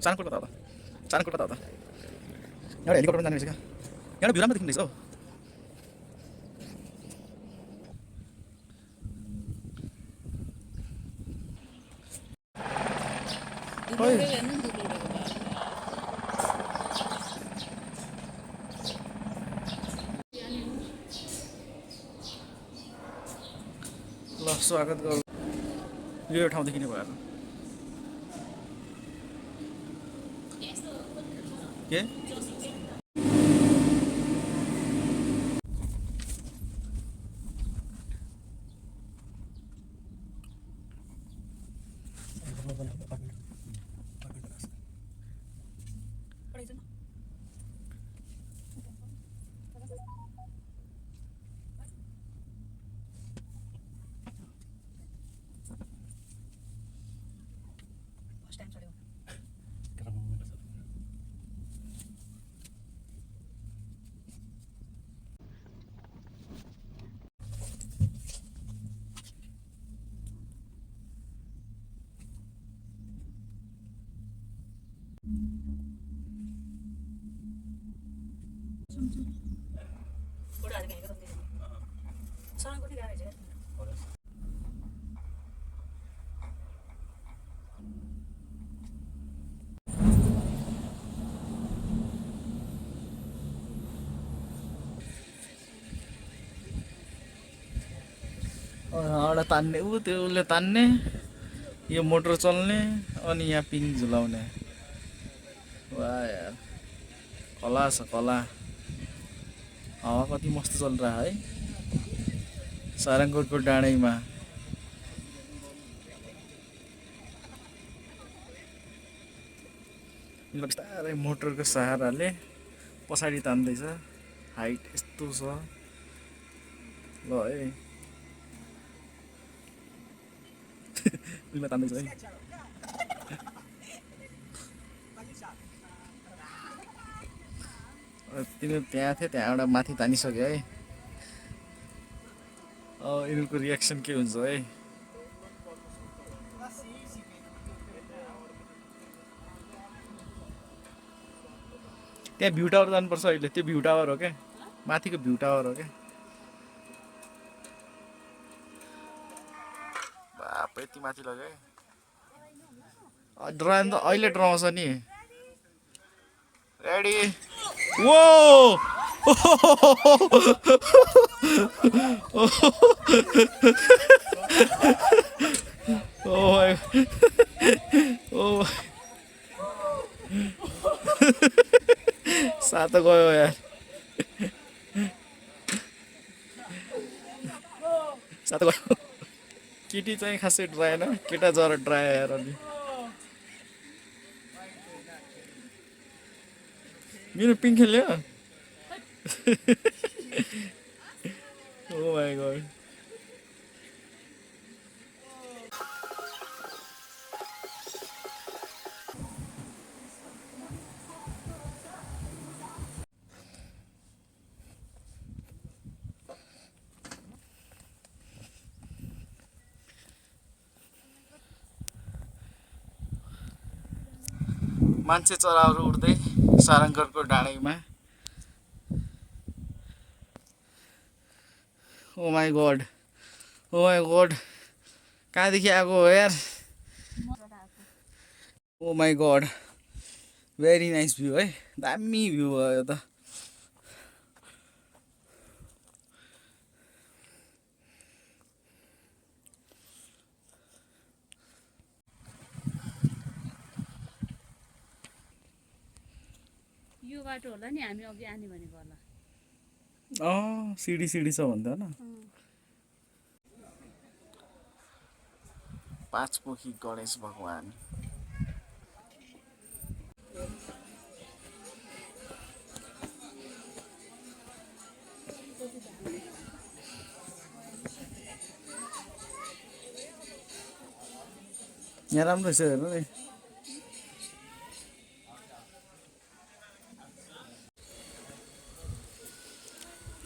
चानकोट कता हो त चानकोट कता हो त एउटा हेलिकप्टर पनि जाने रहेछ क्या एउटा भ्यू राम्रो देखिँदैछ हौ ल स्वागत गरौँ यो ठाउँदेखि नै भयो के एउटा तान्ने ऊ त्यो उसले तान्ने यो मोटर चल्ने अनि यहाँ पिङ झुलाउने वाह यार कला छ कला हावा कति मस्त चल रहा है सारङकोटको डाँडैमा बिस्तारै मोटरको सहाराले पछाडि तान्दैछ हाइट यस्तो छ ल है तान्दैछ है तिनीहरू त्यहाँ थियो त्यहाँबाट माथि तानिसक्यो है यिनीहरूको रियाक्सन के हुन्छ है त्यहाँ भ्यू टावर जानुपर्छ अहिले त्यो भ्यू टावर हो क्या माथिको भ्यू टावर हो क्या बाप यति माथि लग्यो है ड्राइन त अहिले ड्राउँछ नि रेडी वो सातो गयो यार सातो गयो केटी चाहिँ खासै ड्राएन केटा जरा ड्रायो यार अलि मेरो पिङ खेल्यो ओ माय गॉड मान्छे चराहरू उड्दै सारङगढको डाँडैमा ओ माई गॉड कहाँदेखि आएको हो यार oh my god very nice view है दामी भ्यू भयो यो त यो बाटो होला नि हामी अघि आने भनेको होला सिडी छ भन्दा हैन पाँचपोखी गणेश भगवान यहाँ राम्रो छ हेर्नु नि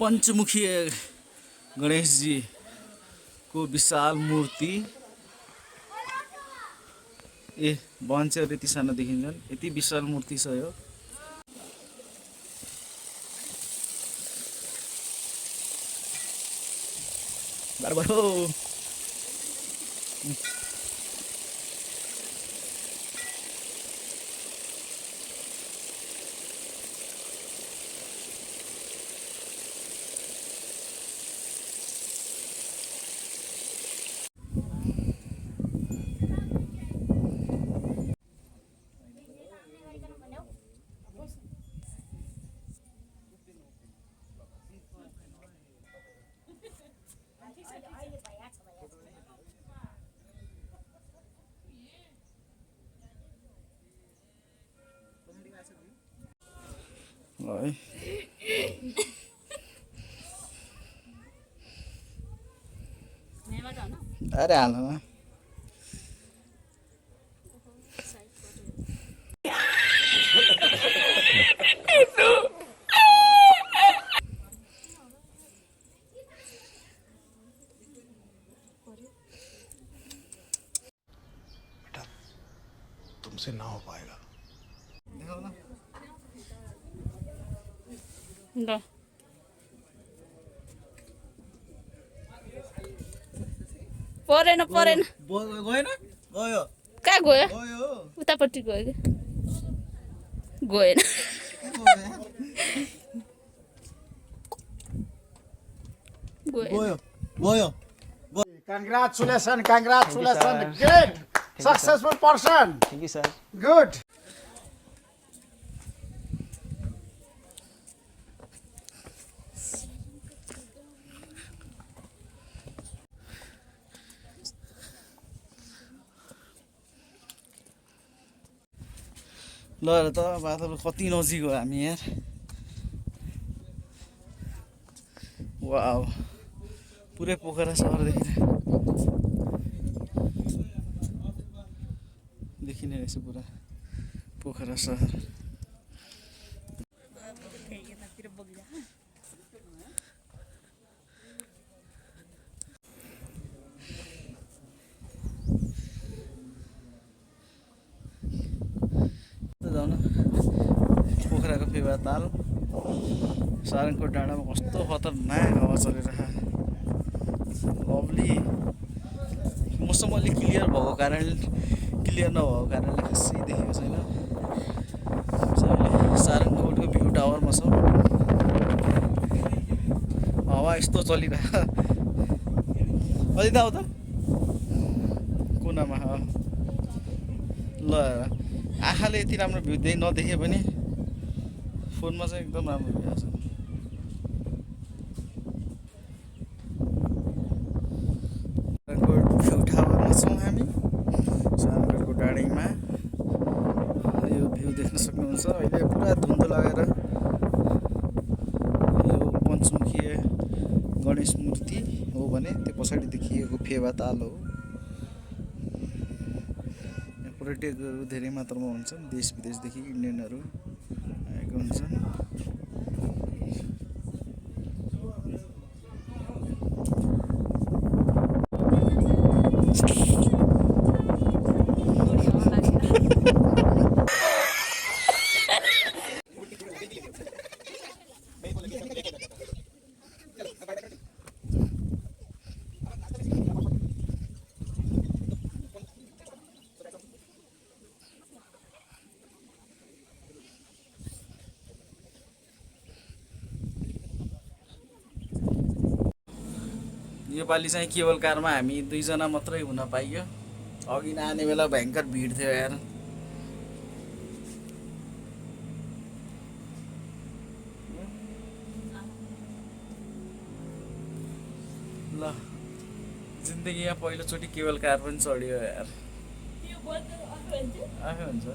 पञ्चमुखी गणेशजी को विशाल मूर्ति ए बन्चेहरू यति सानो देखिन्छन्, यति विशाल मूर्ति छ यो। बारो है अरे हाल तुमसे ना हो पाएगा। ल परेन परेन गएन गयो कहाँ गयो गयो उतापट्टि गयो कि गएन गयो गयो Congratulations, congratulations. Great, successful person. Thank you, sir. Good. ल त बादल कति नजिक हो हामी यार। वाउ पुरै पोखरा सहर देखिने रहेछ पुरा पोखरा सहर। पोखराको फेवा ताल सारङकोट डाँडामा कस्तो खतरनाक हावा चलिरहेको लभली। मौसम अलिक क्लियर नभएको कारणले खासै देखेको छैन। सारङकोटको भ्यू टावरमा छ, हावा यस्तो चलिरहेको अलि त आऊ त कुनामा। ल आँखाले यति राम्रो भ्यू नदेखे पनि फोनमा चाहिँ एकदम राम्रो भ्यू छ। सारङकोट भ्यू टावरमा छौँ हामी, सारङकोटको डाँडैमा। यो भ्यू देख्न सक्नुहुन्छ। अहिले पुरा धुन्द लगाएर यो पञ्चमुखी गणेश मूर्ति हो भने त्यो पछाडि देखिएको फेवा ताल हो। पर्यटकहरू धेरै मात्रामा हुन्छन्, देश विदेशदेखि इन्डियनहरू आएको हुन्छन्। योपालि चाहिँ केवल कारमा हामी 2 जना मात्रै हुन पाइयो। अघि नआने बेला भयङ्कर भिड थियो यार। ल जिन्दगीमा पहिलोचोटि केवल कार पनि चढ्यो यार। आफै हुन्छ।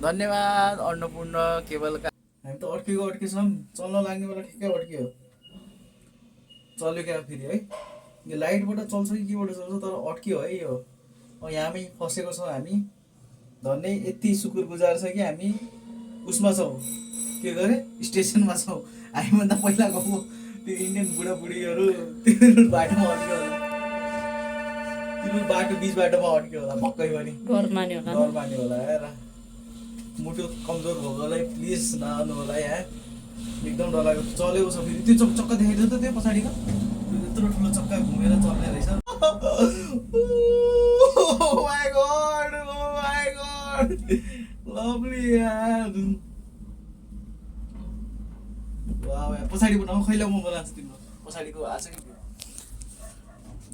धन्यवाद अन्नपूर्ण केबल कार। हामी त अड्केछौँ, चल्न लाग्ने बेला ठिक्कै अड्कियो। चल्यो क्या फेरि है, यो लाइटबाट चल्छ कि केबाट चल्छ तर अड्कियो है यो। यहाँमै फसेको छौँ हामी। धन्य यति सुकुरगुजार छ कि हामी उसमा छौँ, के गरे स्टेसनमा छौँ। हामीभन्दा पहिला गएको त्यो इन्डियन बुढाबुढीहरू त्यो बाटोमा अड्क्यो। तिम्रो बाटो बिच बाटोमा अड्क्यो होला पक्कै पनि घर मान्यो होला डर मान्यो होला हेर मुटु कमजोर भएकोलाई प्लिज नआउनु होला यहाँ एकदम डरलाग्दो चलेको छ फेरि त्यो चक्का देखाइदियो त त्यो पछाडिको यत्रो ठुलो चक्का घुमेर चल्ने रहेछ Oh my god! Oh my god! Lovely यार वाउ यार पछाडि बनाऊ खैला म बनाउँछु तिम्रो पछाडिको आछ कि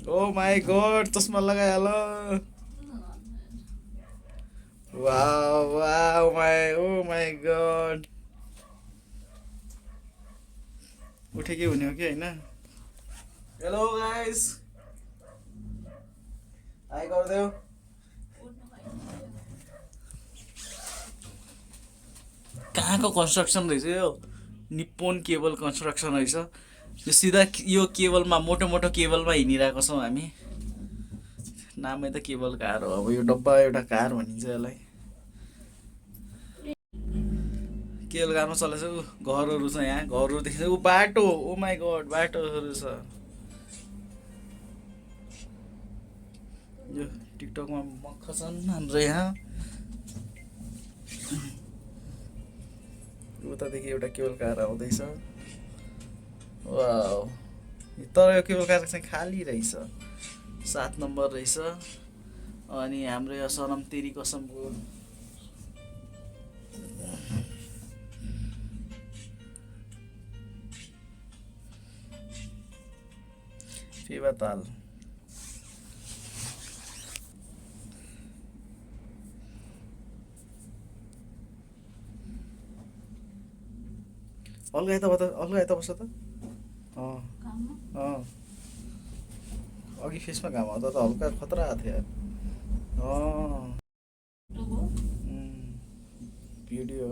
ओ माई गॉड चस्मा लगाइहाल wow wow my oh my god उठेकै हुने हो कि होइन हेलो गाइस हाई गरिदेऊ कहाँको कन्स्ट्रक्सन रहेछ यो निप्पोन केबल कन्स्ट्रक्सन रहेछ यो सिधा यो केबलमा मोटो मोटो केबलमा हिँडिरहेको छौँ हामी नामै त केबल कार हो अब यो डब्बा एउटा कार भनिन्छ यसलाई केबल कारमा चलेछ ऊ घरहरू छ यहाँ घरहरू देखिन्छ ऊ बाटो ओ माई गड बाटोहरू छ यो टिकटकमा मक्ख छन् हाम्रो यहाँ उतादेखि एउटा केबल कार आउँदैछ वाउ तर यो केबल कार चाहिँ खाली रहेछ 7 नम्बर रहेछ अनि हाम्रो यो सनम तेरी कसमको फेवाताल अलगा यता बस्छ त अघि फेसमा घाम आउँदा त हल्का खतरा आएको थियो यार भिडियो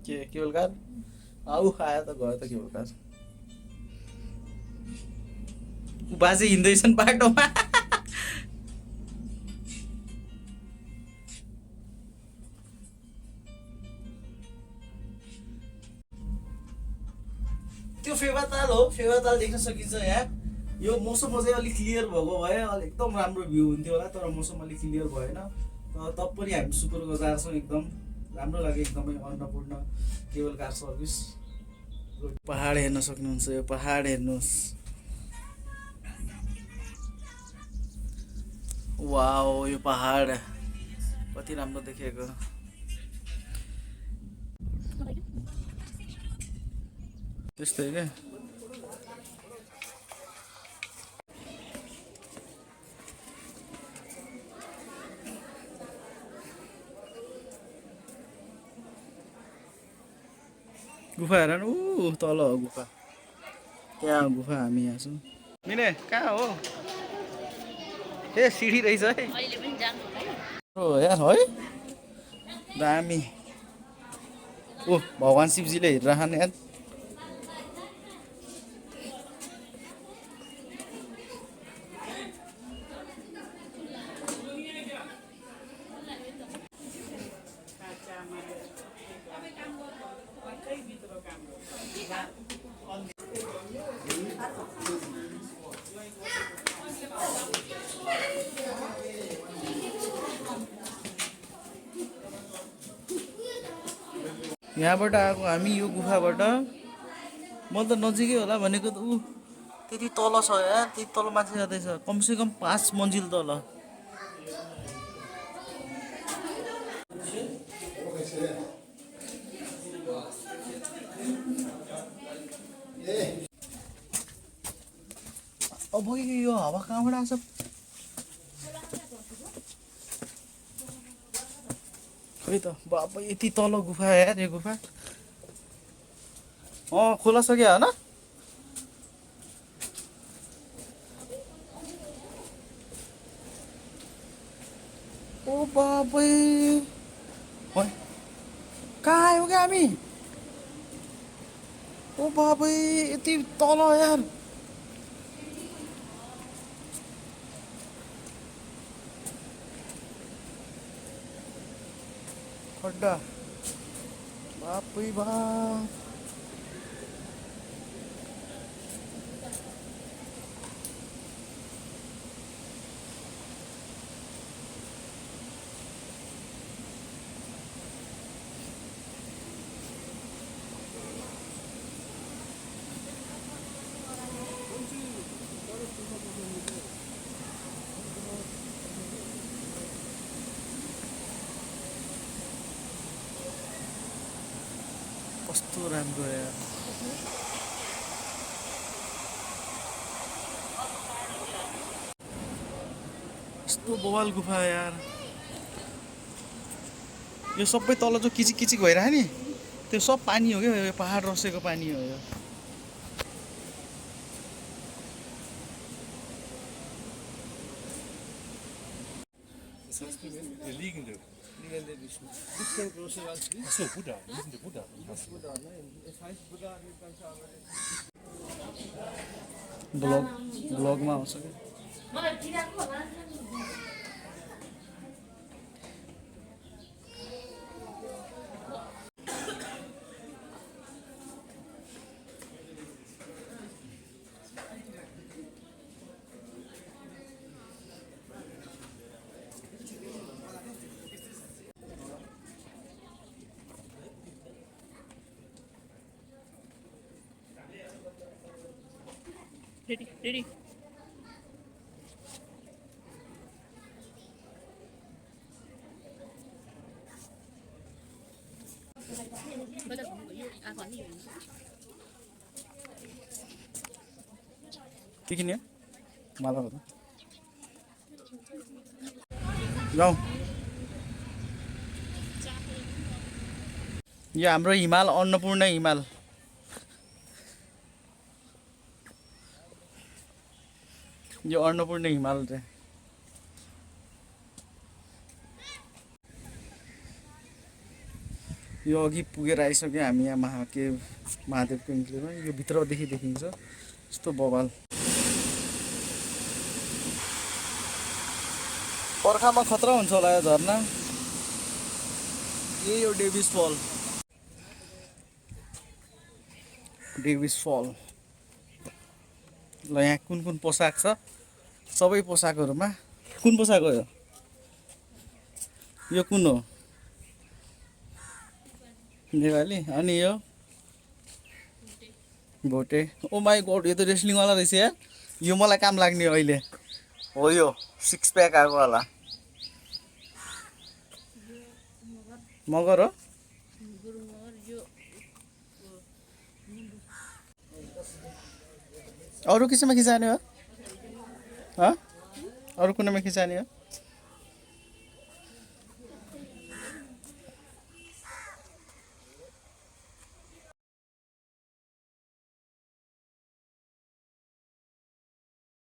के केबल कार आऊ आयो त गयो त केबल कार बाजे हिँड्दैछन् बाटोमा त्यो फेवाताल हो फेवाताल देख्न सकिन्छ यहाँ यो मौसम चाहिँ अलिक क्लियर भएको भए एकदम राम्रो भ्यू हुन्थ्यो होला तर मौसम अलिक क्लियर भएन तब पनि हामी सुपर गजार छौँ एकदम राम्रो लाग्यो एकदमै अन्नपूर्ण केबल कार सर्भिस पहाड हेर्न सक्नुहुन्छ यो पहाड हेर्नुहोस् वाओ यो पहाड कति राम्रो देखेको त्यस्तै क्या गुफा हेर न ऊ तल हो गुफा त्यहाँ हो गुफा हामी यहाँ छौँ मिने कहाँ हो ए सिडी रहेछ है हो यार है दामी ओ भगवान् शिवजीले हेरिरहन् यार यहाँबाट आएको हामी यो गुफाबाट म त नजिकै होला भनेको त ऊ त्यति तल छ यार त्यति तल माथि जाँदैछ कमसेकम 5 मन्जिल तल अब यो हावा कहाँबाट आउँछ खै त बाबा यति तल गुफा यार यो गुफा खोला सक्यो होइन ओ बाबै कहाँ आयो क्या हामी ओ बाबै यति तल यार खड्डा बापै बाप कस्तो राम्रो यार कस्तो बवाल गुफा यार यो सबै तल जो किचिक किचिक भइरह्यो नि त्यो सब पानी हो क्या यो पहाड रसेको पानी हो यो Der liegende. Achso, Buddha, liegende Buddha. ब्लगमा आउँछ क्या Ready. के किन्यो माला हो जाउँ यो हाम्रो हिमाल अन्नपूर्ण हिमाल यो अन्नपूर्ण हिमाल चाहिँ यो अघि पुगेर आइसक्यो हामी यहाँ महादेवको इन्क्लेभमा यो भित्रदेखि देखिन्छ यस्तो बवाल पर्खामा खतरा हुन्छ होला यो झरना यो डेभिस फल ल यहाँ कुन पोसाक छ सबै पोसाकहरुमा कुन पोसाक हो यो कुन हो नेपाली अनि यो भोटे ओ माई गॉड यो त रेस्लिङ वाला रहेछ यार यो मलाई काम लाग्ने अहिले हो यो सिक्स प्याक आको वाला मगर हो अरू किसिममा खिचाने हो अरू कुनामा खिचाने हो